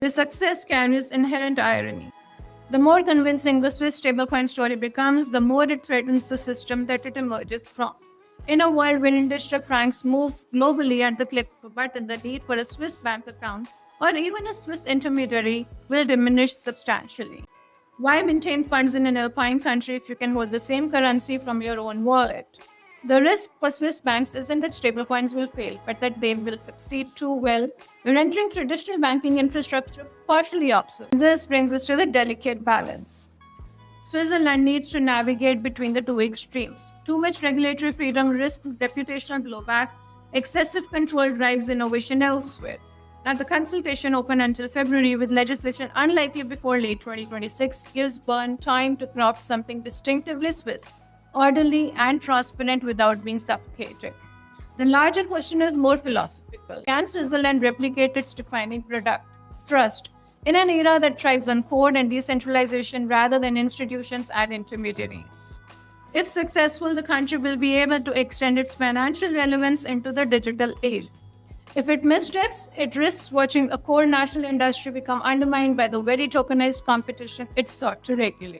The success carries inherent irony. The more convincing the Swiss stablecoin story becomes, the more it threatens the system that it emerges from. In a world where digital francs move globally at the click of a button, the need for a Swiss bank account or even a Swiss intermediary will diminish substantially. Why maintain funds in an alpine country if you can hold the same currency from your own wallet? The risk for Swiss banks isn't that stablecoins will fail, but that they will succeed too well, rendering traditional banking infrastructure partially obsolete. This brings us to the delicate balance. Switzerland needs to navigate between the two extremes. Too much regulatory freedom risks reputational blowback, excessive control drives innovation elsewhere. Now, the consultation open until February with legislation unlikely before late 2026 gives Bern time to craft something distinctively Swiss, orderly and transparent without being suffocating. The larger question is more philosophical. Can Switzerland replicate its defining product, trust, in an era that thrives on code and decentralization rather than institutions and intermediaries? If successful, the country will be able to extend its financial relevance into the digital age. If it missteps, it risks watching a core national industry become undermined by the very tokenized competition it sought to regulate.